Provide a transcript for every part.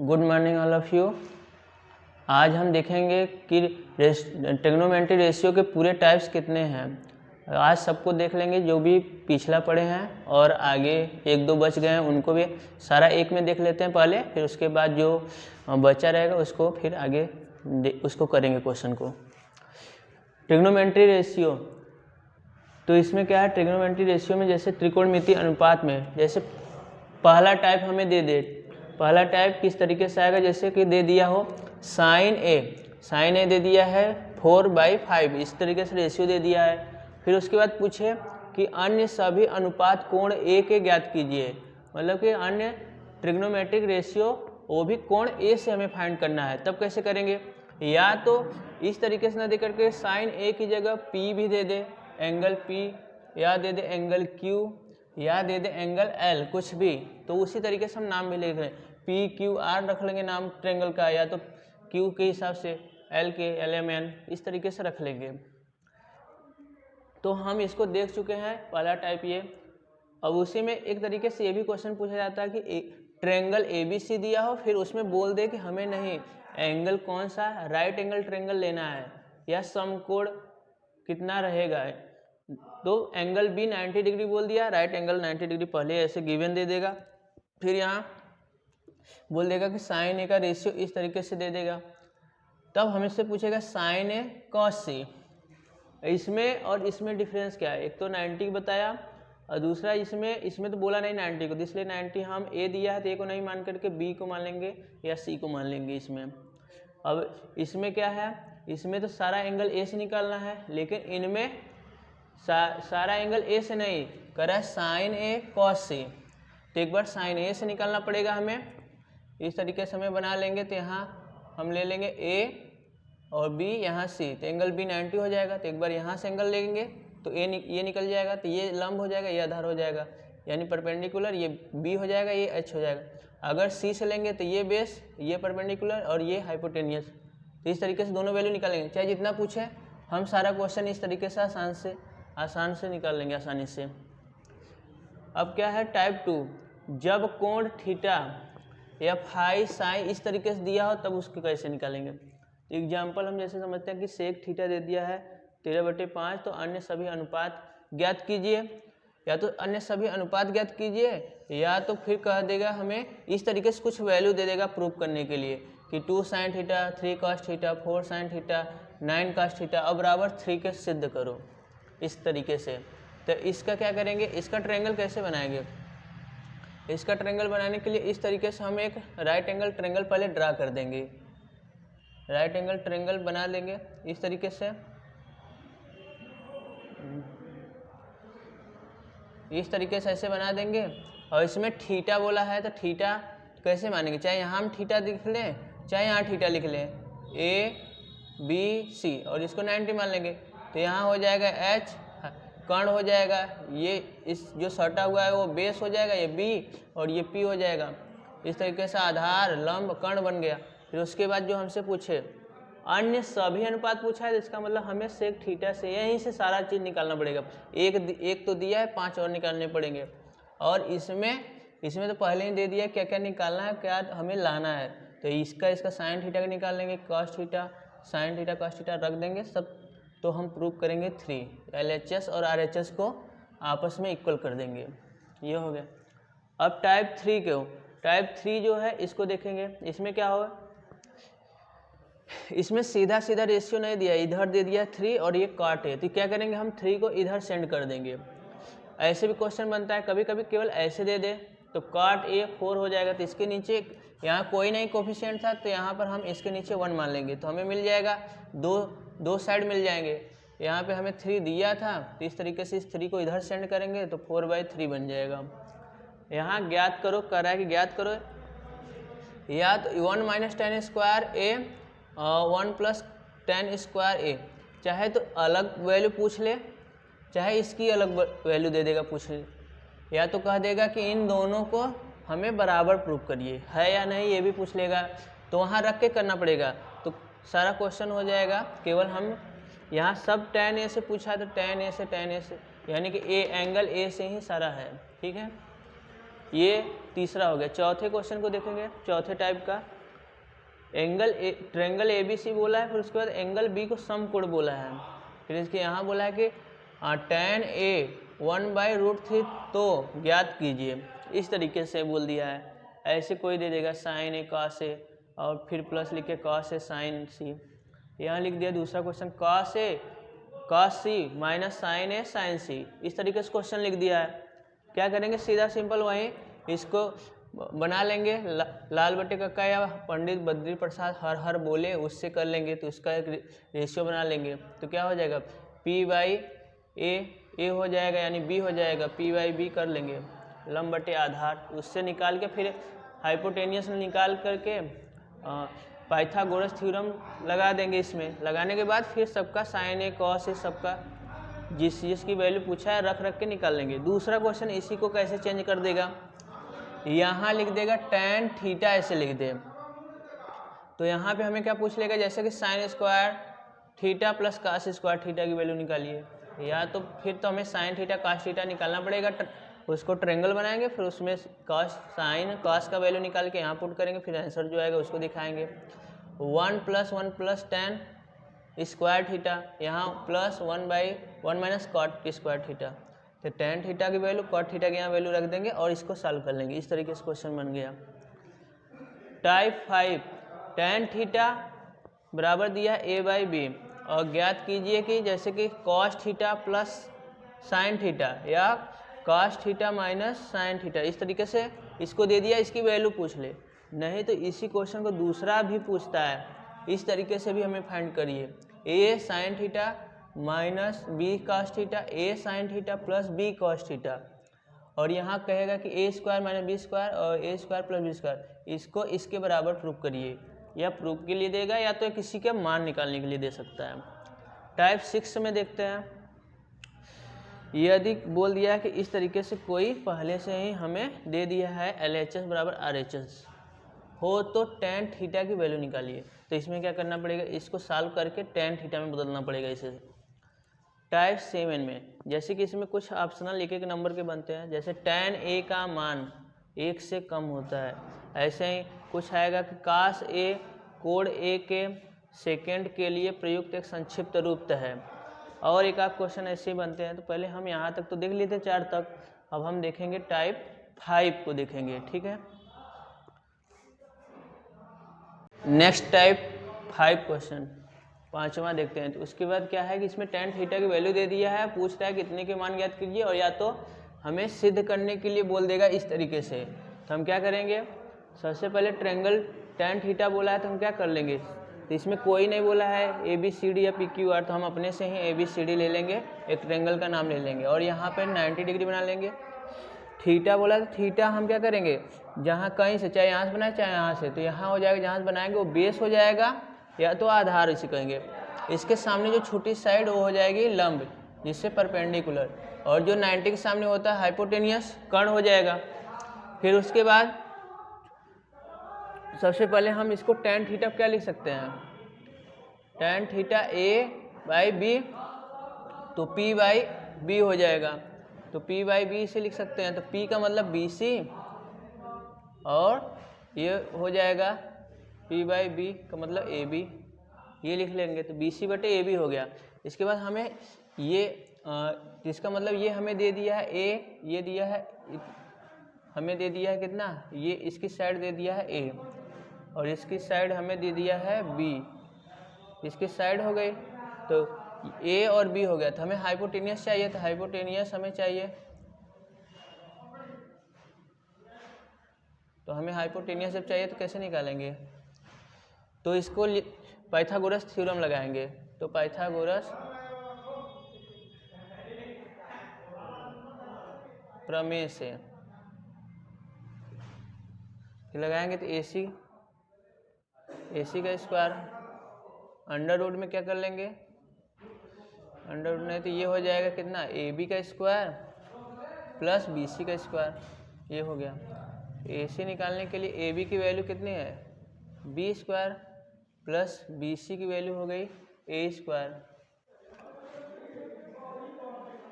Good morning all of you. आज हम देखेंगे कि ट्रिग्नोमेट्री रेशियो के पूरे टाइप्स कितने हैं। आज सबको देख लेंगे जो भी पिछला पढ़े हैं, और आगे एक दो बच गए हैं उनको भी सारा एक में देख लेते हैं पहले, फिर उसके बाद जो बचा रहेगा उसको फिर आगे उसको करेंगे क्वेश्चन को। ट्रिग्नोमेट्री रेशियो, तो इसमें क्या है, ट्रिग्नोमेट्री रेशियो में जैसे त्रिकोणमितीय अनुपात में जैसे पहला टाइप हमें दे दे, पहला टाइप किस तरीके से आएगा, जैसे कि दे दिया हो साइन ए दे दिया है 4/5, इस तरीके से रेशियो दे दिया है। फिर उसके बाद पूछे कि अन्य सभी अनुपात कोण ए के ज्ञात कीजिए, मतलब कि अन्य ट्रिग्नोमेट्रिक रेशियो वो भी कोण ए से हमें फाइंड करना है। तब कैसे करेंगे, या तो इस तरीके से ना दे करके साइन ए की जगह पी भी दे दे, एंगल पी, या दे दे एंगल क्यू, या दे दे एंगल एल, कुछ भी। तो उसी तरीके से हम नाम भी लिख रहे हैं, पी क्यू आर रख लेंगे नाम ट्रेंगल का, या तो क्यू के हिसाब से एल के एल एम एन, इस तरीके से रख लेंगे। तो हम इसको देख चुके हैं पहला टाइप ये। अब उसी में एक तरीके से ये भी क्वेश्चन पूछा जाता है कि ट्रेंगल ए बी सी दिया हो, फिर उसमें बोल दे कि हमें नहीं एंगल कौन सा राइट एंगल ट्रेंगल लेना है, या समकोण कितना रहेगा। तो एंगल बी 90 डिग्री बोल दिया, राइट एंगल 90 डिग्री पहले ऐसे गिवन दे देगा। फिर यहाँ बोल देगा कि साइन ए का रेशियो इस तरीके से दे देगा। तब हमें से पूछेगा साइन ए कॉस सी, इसमें और इसमें डिफरेंस क्या है। एक तो 90 बताया और दूसरा इसमें तो बोला नहीं 90 को, तो इसलिए 90 हम ए दिया है तो ए को नहीं मान करके बी को मान लेंगे या सी को मान लेंगे इसमें। अब इसमें क्या है, इसमें तो सारा एंगल ए से निकालना है, लेकिन इनमें सारा एंगल ए से नहीं कर रहा है, साइन ए कॉस सी। तो एक बार साइन ए से निकालना पड़ेगा हमें, इस तरीके से हमें बना लेंगे। तो यहाँ हम ले लेंगे ए और बी, यहाँ सी, तो एंगल बी 90 हो जाएगा। तो एक बार यहाँ से एंगल लेंगे तो ये निकल जाएगा, तो ये लंब हो जाएगा, ये आधार हो जाएगा, यानी परपेंडिकुलर, ये बी हो जाएगा, ये एच हो जाएगा। अगर सी से लेंगे तो ये बेस, ये परपेंडिकुलर और ये हाइपोटेनियस। तो इस तरीके से दोनों वैल्यू निकालेंगे, चाहे जितना पूछे हम सारा क्वेश्चन इस तरीके से आसान से निकाल लेंगे आसानी से। अब क्या है टाइप 2, जब कोण थीटा या फाई साई इस तरीके से दिया हो तब उसको कैसे निकालेंगे। एग्जाम्पल हम जैसे समझते हैं कि सेक थीटा दे दिया है 13/5, तो अन्य सभी अनुपात ज्ञात कीजिए, या तो अन्य सभी अनुपात ज्ञात कीजिए, या तो फिर कह देगा हमें इस तरीके से कुछ वैल्यू दे देगा प्रूव करने के लिए कि 2 sin theta 3 cos theta 4 sin theta 9 cos theta अब बराबर 3 के सिद्ध करो, इस तरीके से। तो इसका क्या करेंगे, इसका ट्रायंगल कैसे बनाएंगे। इसका ट्रायंगल बनाने के लिए इस तरीके से हम एक राइट एंगल ट्रायंगल पहले ड्रा कर देंगे, राइट एंगल ट्रायंगल बना लेंगे इस तरीके से, इस तरीके से ऐसे बना देंगे। और इसमें थीटा बोला है तो थीटा कैसे मानेंगे, चाहे यहाँ हम थीटा लिख लें चाहे यहाँ थीटा लिख लें, ए बी सी, और इसको 90 मान लेंगे। तो यहाँ हो जाएगा एच, कर्ण हो जाएगा, ये इस जो सटा हुआ है वो बेस हो जाएगा, ये बी और ये पी हो जाएगा। इस तरीके से आधार लंब कर्ण बन गया। फिर उसके बाद जो हमसे पूछे अन्य सभी अनुपात पूछा है, तो इसका मतलब हमें सेक थीटा से यहीं से सारा चीज़ निकालना पड़ेगा। एक तो दिया है, 5 और निकालने पड़ेंगे। और इसमें तो पहले ही दे दिया क्या क्या निकालना है, क्या हमें लाना है। तो इसका साइन थीटा का निकाल लेंगे, cos theta sine theta cos theta रख देंगे सब। तो हम प्रूव करेंगे 3 LHS और RHS को आपस में इक्वल कर देंगे, ये हो गया। अब टाइप 3 क्यों, टाइप 3 जो है इसको देखेंगे। इसमें क्या होगा, इसमें सीधा रेशियो नहीं दिया, इधर दे दिया 3 और ये काट है। तो क्या करेंगे, हम 3 को इधर सेंड कर देंगे। ऐसे भी क्वेश्चन बनता है कभी कभी, केवल ऐसे दे दे तो काट ए 4 हो जाएगा। तो इसके नीचे यहाँ कोई नहीं कोफिशिएंट था, तो यहाँ पर हम इसके नीचे 1 मान लेंगे, तो हमें मिल जाएगा दो साइड मिल जाएंगे। यहाँ पे हमें 3 दिया था, तो इस तरीके से इस 3 को इधर सेंड करेंगे तो 4/3 बन जाएगा। यहाँ ज्ञात करो, कह रहा है कि ज्ञात करो, या तो 1 - tan स्क्वायर ए 1 + tan स्क्वायर ए, चाहे तो अलग वैल्यू पूछ ले चाहे इसकी अलग वैल्यू दे देगा पूछ ले, या तो कह देगा कि इन दोनों को हमें बराबर प्रूव करिए, है या नहीं ये भी पूछ लेगा। तो वहाँ रख के करना पड़ेगा, तो सारा क्वेश्चन हो जाएगा। केवल हम यहाँ सब tan ए से पूछा तो tan ए से, यानी कि ए एंगल ए से ही सारा है, ठीक है। ये तीसरा हो गया। चौथे क्वेश्चन को देखेंगे, चौथे टाइप का ट्रायंगल ABC बोला है, फिर उसके बाद एंगल B को समकोण बोला है। फिर इसके यहाँ बोला है कि tan A 1/√3 तो ज्ञात कीजिए, इस तरीके से बोल दिया है। ऐसे कोई दे देगा sin A cos A और फिर प्लस लिख के cos A sin C। यहाँ लिख दिया दूसरा question cos A cos C minus sin A sin C, इस तरीके से क्वेश्चन लिख दिया है। क्या करेंगे, सीधा सिंपल वहीं इसको बना लेंगे, लाल बटे कक्का या पंडित बद्री प्रसाद हर हर बोले उससे कर लेंगे, तो इसका एक रेशियो बना लेंगे। तो क्या हो जाएगा, P/A हो जाएगा यानी B हो जाएगा, P/B कर लेंगे, लंब बटे आधार, उससे निकाल के फिर हाइपोटेनियस निकाल करके पाइथागोरस थ्योरम लगा देंगे। इसमें लगाने के बाद फिर सबका sin A cos A सबका जिसकी वैल्यू पूछा है रख के निकाल लेंगे। दूसरा क्वेश्चन इसी को कैसे चेंज कर देगा, यहाँ लिख देगा tan थीटा, ऐसे लिख दे। तो यहाँ पे हमें क्या पूछ लेगा, जैसे कि sin square theta plus cos square theta की वैल्यू निकालिए, या तो फिर तो हमें sin थीटा cos थीटा निकालना पड़ेगा, उसको ट्रायंगल बनाएंगे, फिर उसमें sin cos का वैल्यू निकाल के यहाँ पुट करेंगे, फिर आंसर जो आएगा उसको दिखाएंगे। 1 + 1 + tan स्क्वायर थीटा, यहाँ plus 1/1 minus cot square theta, तो tan थीटा की वैल्यू कॉट थीटा की यहाँ वैल्यू रख देंगे और इसको सॉल्व कर लेंगे। इस तरीके से क्वेश्चन बन गया। टाइप 5 tan थीटा बराबर दिया A/B और ज्ञात कीजिए कि जैसे कि cos theta plus sin theta या cos theta minus sin theta, इस तरीके से इसको दे दिया, इसकी वैल्यू पूछ ले। नहीं तो इसी क्वेश्चन को दूसरा भी पूछता है, इस तरीके से भी हमें फाइंड करिए, A sin theta minus B cos theta, A sin theta plus B cos theta, और यहाँ कहेगा कि A square minus B square और A square plus B square, इसको इसके बराबर प्रूफ करिए, या प्रूफ के लिए देगा या तो किसी के मान निकालने के लिए दे सकता है। टाइप 6 में देखते हैं, यदि बोल दिया है कि इस तरीके से कोई पहले से ही हमें दे दिया है LHS बराबर RHS हो तो tan थीटा की वैल्यू निकालिए। तो इसमें क्या करना पड़ेगा, इसको सॉल्व करके tan थीटा में बदलना पड़ेगा इसे। टाइप 7 में जैसे कि इसमें कुछ ऑप्शनल एक नंबर के बनते हैं, जैसे tan A का मान 1 से कम होता है, ऐसे ही कुछ आएगा कि cos A कोण A के सेकेंड के लिए प्रयुक्त एक संक्षिप्त रूप है, और एक आध क्वेश्चन ऐसे ही बनते हैं। तो पहले हम यहाँ तक तो देख लिए थे 4 तक, अब हम देखेंगे टाइप 5 को देखेंगे, ठीक है। नेक्स्ट टाइप 5 क्वेश्चन 5वां देखते हैं। तो उसके बाद क्या है कि इसमें tan थीटा की वैल्यू दे दिया है, पूछता है कितने के मान ज्ञात कीजिए, और या तो हमें सिद्ध करने के लिए बोल देगा इस तरीके से। तो हम क्या करेंगे, सबसे पहले ट्रायंगल tan थीटा बोला है तो हम क्या कर लेंगे, तो इसमें कोई नहीं बोला है ABCD या PQR, तो हम अपने से ही ABCD ले लेंगे, एक ट्रायंगल का नाम ले लेंगे और यहाँ पे 90 डिग्री बना लेंगे। थीटा बोला तो थीटा हम क्या करेंगे, जहाँ कहीं से, चाहे यहाँ से बनाए चाहे यहाँ से, तो यहाँ हो जाएगा, जहाँ से बनाएंगे वो बेस हो जाएगा या तो आधार इसे कहेंगे। इसके सामने जो छोटी साइड वो हो जाएगी लंब, जिससे परपेंडिकुलर, और जो 90 के सामने होता है हाइपोटेनियस कर्ण हो जाएगा। फिर उसके बाद सबसे पहले हम इसको tan थीटा क्या लिख सकते हैं, tan थीटा A/B, तो P/B हो जाएगा, तो P/B से लिख सकते हैं। तो P का मतलब BC और ये हो जाएगा P/B का मतलब AB, ये लिख लेंगे, तो BC/AB हो गया। इसके बाद हमें ये इसका मतलब ये हमें दे दिया है A, ये दिया है, हमें दे दिया है कितना, ये इसकी साइड दे दिया है A और इसकी साइड हमें दे दिया है B, इसकी साइड हो गई, तो A और B हो गया। तो हमें हाइपोटेनियस चाहिए, तो हाइपोटेनियस हमें चाहिए, तो हमें हाइपोटेनियस जब चाहिए तो कैसे निकालेंगे, तो इसको पाइथागोरस थ्योरम लगाएंगे। तो पाइथागोरस प्रमेय से लगाएंगे, तो AC का स्क्वायर अंडर रूट में क्या कर लेंगे, अंडर रूट नहीं तो ये हो जाएगा कितना, AB का स्क्वायर प्लस BC का स्क्वायर, ये हो गया। AC निकालने के लिए AB की वैल्यू कितनी है, B स्क्वायर प्लस BC की वैल्यू हो गई A स्क्वायर,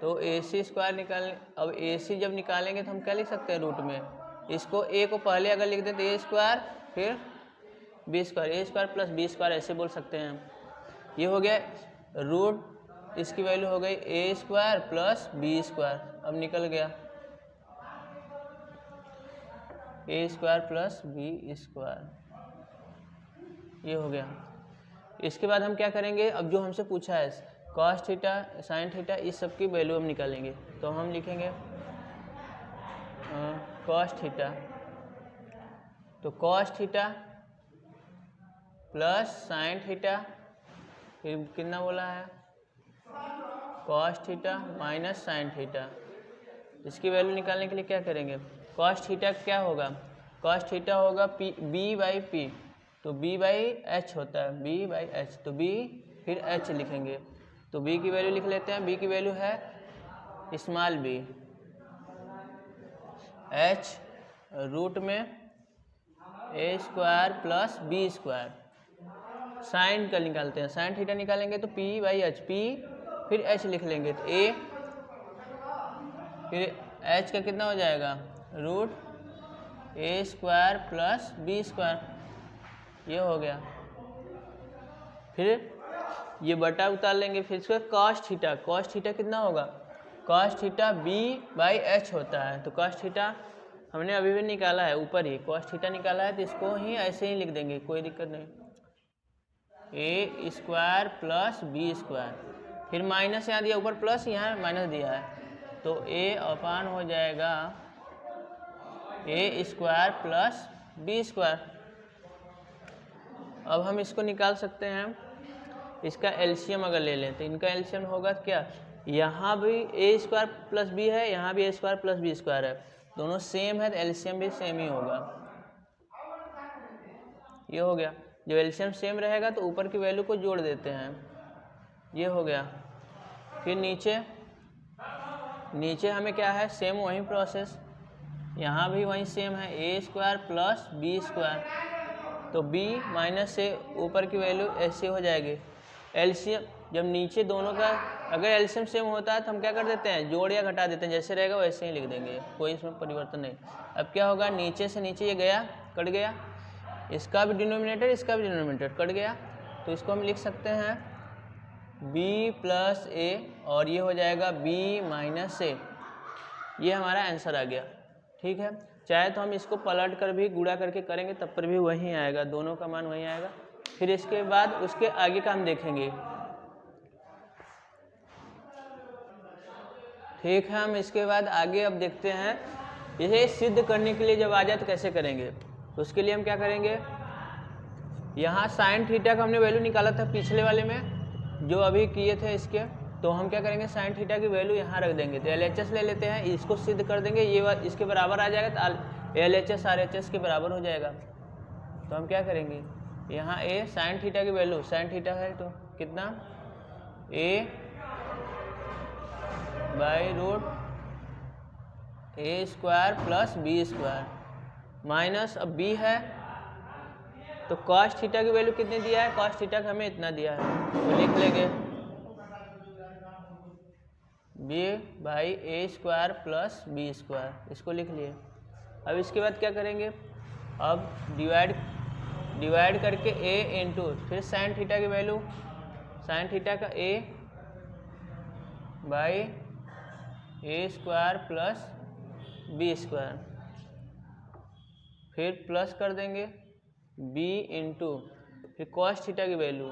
तो AC स्क्वायर निकालने, अब AC जब निकालेंगे तो हम क्या लिख सकते हैं रूट में, इसको ए को पहले अगर लिख दें तो ए स्क्वायर फिर बी स्क्वायर, ए स्क्वायर प्लस बी स्क्वायर ऐसे बोल सकते हैं। ये हो गया रूट, इसकी वैल्यू हो गई ए स्क्वायर प्लस बी स्क्वायर, अब निकल गया ए स्क्वायर प्लस बी स्क्वायर, ये हो गया। इसके बाद हम क्या करेंगे, अब जो हमसे पूछा है कॉस थीटा साइन थीटा इस सब की वैल्यू हम निकालेंगे। तो हम लिखेंगे कॉस थीटा, तो cos theta plus sine theta, फिर कितना बोला है cos theta minus sine theta. इसकी वैल्यू निकालने के लिए क्या करेंगे, कॉस थीटा क्या होगा, कॉस थीटा होगा पी बी बाई पी, तो बी बाई एच होता है, बी बाई एच, तो बी फिर एच लिखेंगे। तो बी की वैल्यू लिख लेते हैं, बी की वैल्यू है स्मॉल बी, एच रूट में A square plus B square. Sine का निकालते हैं, साइन थीटा निकालेंगे तो पी बाई एच, पी फिर एच लिख लेंगे, तो ए फिर एच का कितना हो जाएगा root A square plus B square, ये हो गया। फिर ये बटा उतार लेंगे, फिर इसका कॉस थीटा, कॉस थीटा कितना होगा, cos theta B by H होता है, तो कॉस थीटा हमने अभी भी निकाला है ऊपर ही, कॉस थीटा निकाला है तो इसको ही ऐसे ही लिख देंगे, कोई दिक्कत नहीं, ए स्क्वायर प्लस बी स्क्वायर, फिर माइनस यहाँ दिया, ऊपर प्लस यहाँ माइनस दिया है, तो ए अपान हो जाएगा A square plus B square. अब हम इसको निकाल सकते हैं, इसका एलसीएम अगर ले लें तो इनका एलसीएम होगा क्या, यहाँ भी ए स्क्वायर प्लस बी है, यहाँ भी ए स्क्वायर प्लस बी स्क्वायर है, दोनों सेम है तो एलसीएम भी सेम ही होगा, ये हो गया। जब एलसीएम सेम रहेगा तो ऊपर की वैल्यू को जोड़ देते हैं, ये हो गया। फिर नीचे हमें क्या है, सेम वही प्रोसेस, यहाँ भी वही सेम है, ए स्क्वायर प्लस बी स्क्वायर, तो b माइनस से ऊपर की वैल्यू ऐसे हो जाएगी। एलसीएम जब नीचे दोनों का अगर एलसीएम सेम होता है तो हम क्या कर देते हैं, जोड़ या घटा देते हैं, जैसे रहेगा वैसे ही लिख देंगे, कोई इसमें परिवर्तन नहीं। अब क्या होगा, नीचे से नीचे ये गया कट गया, इसका भी डिनोमिनेटर इसका भी डिनोमिनेटर कट गया, तो इसको हम लिख सकते हैं b प्लस ए, और ये हो जाएगा b माइनस ए, ये हमारा आंसर आ गया। ठीक है, चाहे तो हम इसको पलट कर भी गुणा करके करेंगे तब पर भी वही आएगा, दोनों का मान वही आएगा। फिर इसके बाद उसके आगे का हम देखेंगे। ठीक है, हम इसके बाद आगे अब देखते हैं, इसे सिद्ध करने के लिए जब आ जाए तो कैसे करेंगे। तो उसके लिए हम क्या करेंगे, यहाँ साइन थीटा का हमने वैल्यू निकाला था पिछले वाले में जो अभी किए थे इसके, तो हम क्या करेंगे, साइन थीटा की वैल्यू यहाँ रख देंगे, तो LHS ले लेते हैं, इसको सिद्ध कर देंगे, ये इसके बराबर आ जाएगा तो LHS RHS के बराबर हो जाएगा। तो हम क्या करेंगे, यहाँ ए साइन थीटा की वैल्यू, साइन थीटा है तो कितना A by root A square plus B square minus, अब बी है तो कॉस थीटा की वैल्यू कितनी दिया है, कॉस थीटा का हमें इतना दिया है, तो लिख लेंगे B by A square plus B square, इसको लिख लिए। अब इसके बाद क्या करेंगे, अब डिवाइड करके ए इंटू फिर साइन थीटा की वैल्यू, साइन थीटा का A by A square plus B square, फिर प्लस कर देंगे बी इंटू फिर कॉस थीटा की value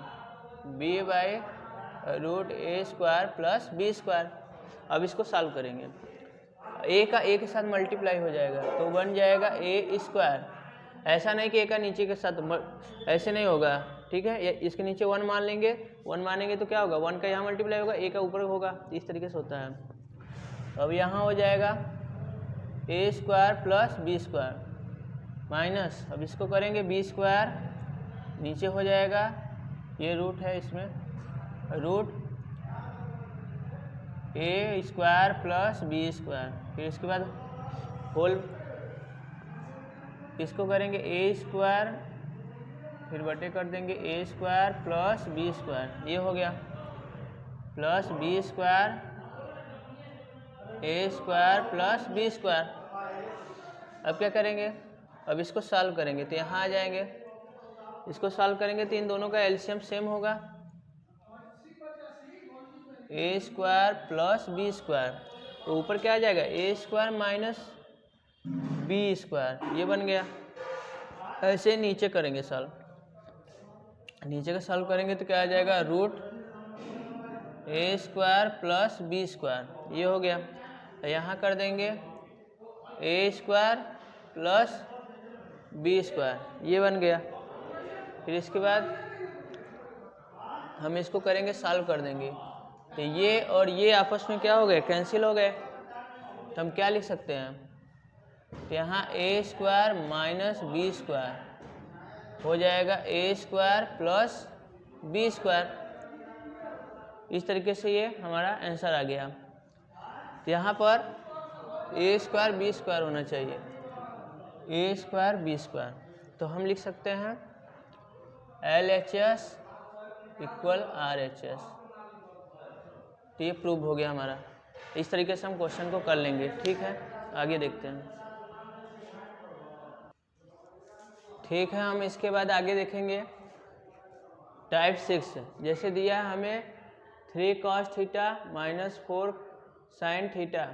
B by root A square plus B square. अब इसको सॉल्व करेंगे, ए का ए के साथ मल्टीप्लाई हो जाएगा तो बन जाएगा ए स्क्वायर, ऐसा नहीं कि ए का नीचे के साथ ऐसे नहीं होगा, ठीक है, इसके नीचे 1 मान लेंगे, 1 मानेंगे तो क्या होगा, 1 का यहाँ मल्टीप्लाई होगा, ए का ऊपर होगा, इस तरीके से होता है। अब यहाँ हो जाएगा A square plus B square minus, अब इसको करेंगे बी स्क्वायर, नीचे हो जाएगा ये रूट है इसमें root A square plus B square, फिर इसके बाद होल, इसको करेंगे ए स्क्वायर फिर बटे कर देंगे ए स्क्वायर प्लस बी स्क्वायर, ये हो गया प्लस बी स्क्वायर ए स्क्वायर प्लस बी स्क्वायर। अब क्या करेंगे, अब इसको सॉल्व करेंगे तो यहाँ आ जाएंगे, इसको सॉल्व करेंगे तो इन दोनों का एलसीएम सेम होगा, ए स्क्वायर प्लस बी स्क्वायर, तो ऊपर क्या आ जाएगा A square minus B square, ये बन गया। ऐसे नीचे करेंगे सॉल्व, नीचे का सॉल्व करेंगे तो क्या आ जाएगा root A square plus B square, ये हो गया। यहाँ कर देंगे ए स्क्वायर प्लस बी स्क्वायर, ये बन गया। फिर इसके बाद हम इसको करेंगे सॉल्व कर देंगे तो ये और ये आपस में क्या हो गए, कैंसिल हो गए। तो हम क्या लिख सकते हैं, तो यहाँ ए स्क्वायर माइनस बी स्क्वायर हो जाएगा A square plus B square. इस तरीके से ये हमारा आंसर आ गया। तो यहाँ पर ए स्क्वायर बी स्क्वायर होना चाहिए, ए स्क्वायर बी स्क्वायर, तो हम लिख सकते हैं LHS इक्वल RHS। तो ये प्रूव हो गया हमारा। इस तरीके से हम क्वेश्चन को कर लेंगे। ठीक है, आगे देखते हैं। ठीक है, हम इसके बाद आगे देखेंगे टाइप 6। जैसे दिया है हमें 3 cos theta minus 4 sin theta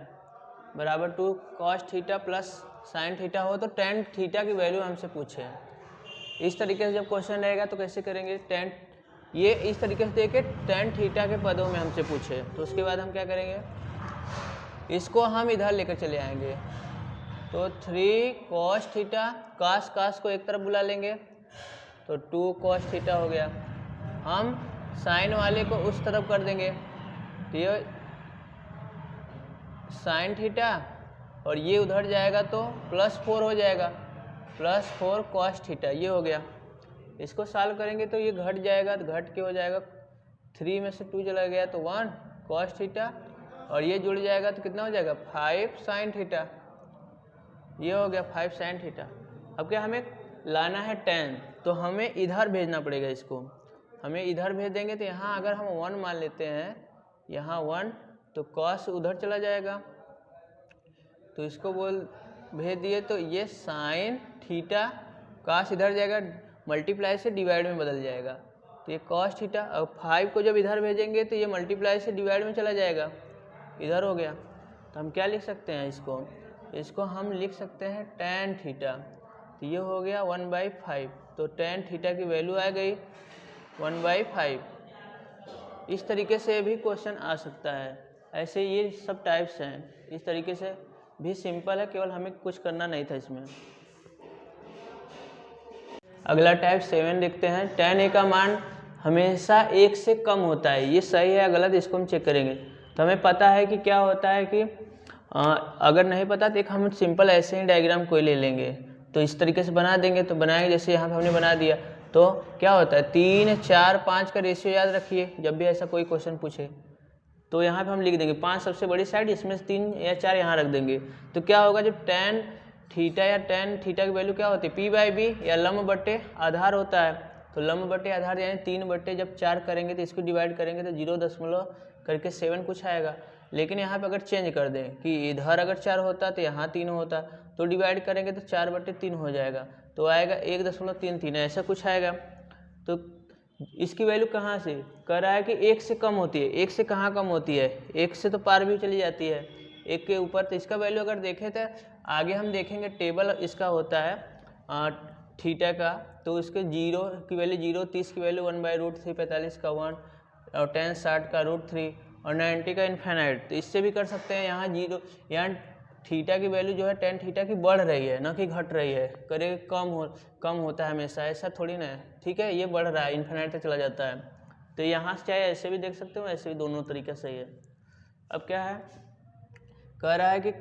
बराबर 2 cos theta plus sin theta हो तो tan थीटा की वैल्यू हमसे पूछे। इस तरीके से जब क्वेश्चन रहेगा तो कैसे करेंगे, tan ये इस तरीके से देके tan थीटा के पदों में हमसे पूछे, तो उसके बाद हम क्या करेंगे, इसको हम इधर लेकर चले आएंगे। तो 3 cos थीटा, कास को एक तरफ बुला लेंगे तो 2 cos थीटा हो गया। हम साइन वाले को उस तरफ कर देंगे तो ये साइन थीटा, और ये उधर जाएगा तो +4 हो जाएगा, +4 cos थीटा, ये हो गया। इसको सॉल्व करेंगे तो ये घट जाएगा, तो घट के हो जाएगा 3 में से 2 चला गया तो 1 cos थीटा, और ये जुड़ जाएगा तो कितना हो जाएगा 5 sin थीटा, ये हो गया 5 sin थीटा। अब क्या हमें लाना है tan, तो हमें इधर भेजना पड़ेगा, इसको हमें इधर भेज देंगे तो यहाँ अगर हम 1 मान लेते हैं, यहाँ 1 तो cos उधर चला जाएगा, तो इसको भेज दिए तो ये sin थीटा, cos इधर जाएगा, मल्टीप्लाई से डिवाइड में बदल जाएगा, तो ये cos थीटा। और 5 को जब इधर भेजेंगे तो ये मल्टीप्लाई से डिवाइड में चला जाएगा, इधर हो गया। तो हम क्या लिख सकते हैं, इसको हम लिख सकते हैं tan थीटा, तो ये हो गया 1/5, तो tan थीटा की वैल्यू आ गई 1/5। इस तरीके से भी क्वेश्चन आ सकता है। ऐसे ये सब टाइप्स हैं, इस तरीके से भी सिंपल है, केवल हमें कुछ करना नहीं था इसमें। अगला टाइप 7 देखते हैं। tan a का मान हमेशा 1 से कम होता है, ये सही है या गलत, इसको हम चेक करेंगे। तो हमें पता है कि क्या होता है कि अगर नहीं पता तो एक हम सिंपल ऐसे ही डायग्राम कोई ले लेंगे, तो इस तरीके से बना देंगे। तो बनाएंगे, जैसे यहाँ पे हमने बना दिया, तो क्या होता है 3, 4, 5 का रेशियो याद रखिए, जब भी ऐसा कोई क्वेश्चन पूछे तो यहाँ पे हम लिख देंगे 5 सबसे बड़ी साइड, इसमें से 3 या 4 यहाँ रख देंगे। तो क्या होगा, जब tan थीटा या tan थीटा की वैल्यू क्या होती है P/B, या लंब बटे आधार होता है, तो लंब बटे आधार यानी 3 बटे जब 4 करेंगे तो इसको डिवाइड करेंगे तो 0 करके 7 कुछ आएगा। लेकिन यहाँ पे अगर चेंज कर दें कि इधर अगर 4 होता तो यहाँ 3 होता, तो डिवाइड करेंगे तो 4/3 हो जाएगा, तो आएगा 1.33, ऐसा कुछ आएगा। तो इसकी वैल्यू कहाँ से कह रहा है कि 1 से कम होती है, 1 से कहाँ कम होती है, 1 से तो पार भी चली जाती है 1 के ऊपर। तो इसका वैल्यू अगर देखें तो आगे हम देखेंगे टेबल इसका होता है थीटा का, तो इसके 0 की वैल्यू 0, 30 की वैल्यू 1/√3, 45 का 1, और 10, 60 का √3, और 90 का इन्फिनाइट। तो इससे भी कर सकते हैं, यहाँ 0, यहाँ थीटा की वैल्यू जो है tan थीटा की बढ़ रही है, ना कि घट रही है। करे कम होता है हमेशा, ऐसा थोड़ी ना है, ठीक है, ये बढ़ रहा है, इन्फिनाइट तक चला जाता है। तो यहाँ से चाहे ऐसे भी देख सकते हो, ऐसे भी, दोनों तरीका सही है। अब क्या है, कह रहा है कि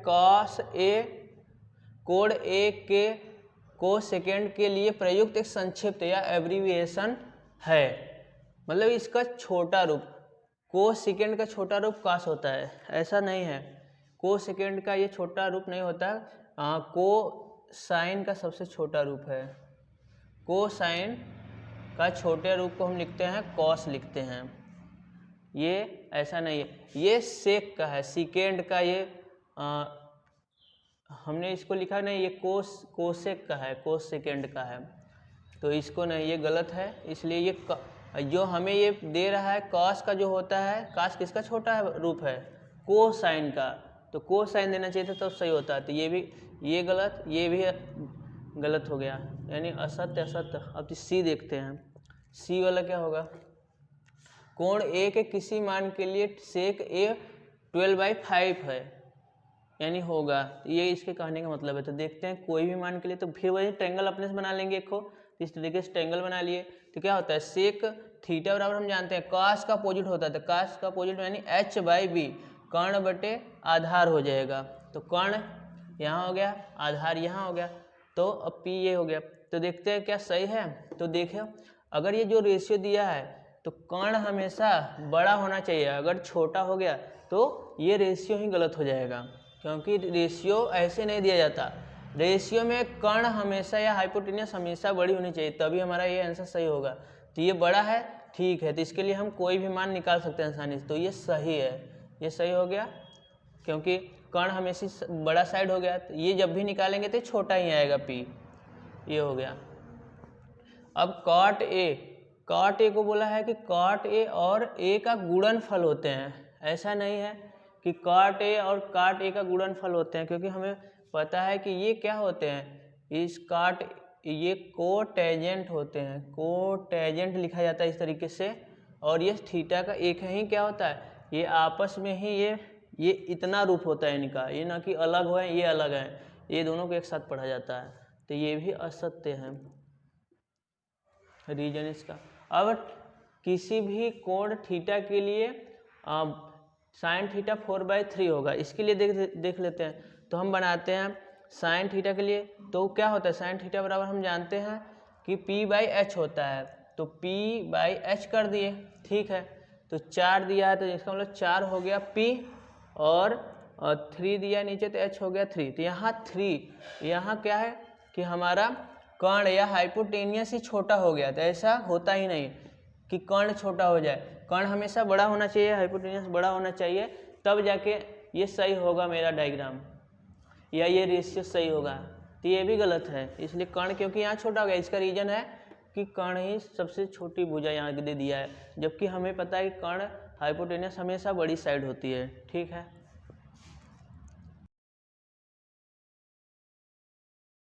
कोड A के को सेकेंड के लिए प्रयुक्त एक संक्षिप्त या एब्रीविएशन है, मतलब इसका छोटा रूप, को सेकेंड का छोटा रूप कास होता है, ऐसा नहीं है, को सेकेंड का ये छोटा रूप नहीं होता, को साइन का सबसे छोटा रूप है। को साइन का छोटे रूप को हम लिखते हैं कॉस लिखते हैं, ये ऐसा नहीं है। ये सेक का है, सेकेंड का ये हमने इसको लिखा नहीं, ये कोसेक का है, कोस सेकेंड का है, तो इसको नहीं, ये गलत है। इसलिए ये जो हमें ये दे रहा है कॉस का जो होता है, कॉस किसका छोटा है रूप है, कोसाइन का, तो कोसाइन देना चाहिए था तब सही होता है। तो ये भी ये गलत, ये भी गलत हो गया, यानी असत्य असत्य। अब सी देखते हैं, सी वाला क्या होगा, कोण ए के किसी मान के लिए सेक ए 12/5 है, यानी होगा, ये इसके कहने का मतलब है। तो देखते हैं कोई भी मान के लिए, तो फिर वही ट्रायंगल अपने से बना लेंगे एक को, इस तरीके से ट्रायंगल बना लिए। तो क्या होता है, सेक थीटा बराबर हम जानते हैं कॉस का अपोजिट होता है, तो कॉस का अपोजिट यानी h/b, कर्ण बटे आधार हो जाएगा। तो कर्ण यहाँ हो गया, आधार यहाँ हो गया, तो अब p ये हो गया। तो देखते हैं क्या सही है। तो देखिए अगर ये जो रेशियो दिया है तो कर्ण हमेशा बड़ा होना चाहिए, अगर छोटा हो गया तो ये रेशियो ही गलत हो जाएगा, क्योंकि रेशियो ऐसे नहीं दिया जाता। रेशियो में कर्ण हमेशा या हाइपोटेन्यूस हमेशा बड़ी होनी चाहिए, तभी हमारा ये आंसर सही होगा। तो ये बड़ा है, ठीक है, तो इसके लिए हम कोई भी मान निकाल सकते हैं आसानी से, तो ये सही है, ये सही हो गया, क्योंकि कर्ण हमेशा बड़ा साइड हो गया, तो ये जब भी निकालेंगे तो छोटा ही आएगा p, ये हो गया। अब कॉट ए को बोला है कि कॉट ए और ए का गुणनफल होते हैं, ऐसा नहीं है कि कॉट ए और कॉट ए का गुणनफल होते हैं, क्योंकि हमें पता है कि ये क्या होते हैं, इस कॉट ये कोटेजेंट होते हैं, कोटेजेंट लिखा जाता है इस तरीके से, और ये थीटा का एक ही क्या होता है, ये आपस में ही ये इतना रूप होता है इनका, ये ना कि अलग हो ये अलग है, ये दोनों को एक साथ पढ़ा जाता है, तो ये भी असत्य है रीजन इसका। अब किसी भी कोण थीटा के लिए साइन थीटा 4/3 होगा, इसके लिए देख लेते हैं। तो हम बनाते हैं साइन थीटा के लिए, तो क्या होता है, साइन थीटा बराबर हम जानते हैं कि p/h होता है, तो p/h कर दिए, ठीक है। तो 4 दिया है, तो इसका मतलब 4 हो गया p, और 3 दिया नीचे, तो h हो गया 3। तो यहाँ 3, यहाँ क्या है कि हमारा कर्ण या हाइपोटेनियस ही छोटा हो गया, तो ऐसा होता ही नहीं कि कर्ण छोटा हो जाए, कर्ण हमेशा बड़ा होना चाहिए, हाइपोटेनियस बड़ा होना चाहिए, तब जाके ये सही होगा मेरा डायग्राम, या ये रेशियो सही होगा। तो ये भी गलत है, इसलिए कर्ण क्योंकि यहाँ छोटा हो गया, इसका रीजन है कि कर्ण ही सबसे छोटी भुजा यहाँ दे दिया है, जबकि हमें पता है कि कर्ण हाइपोटेनियस हमेशा बड़ी साइड होती है, ठीक है।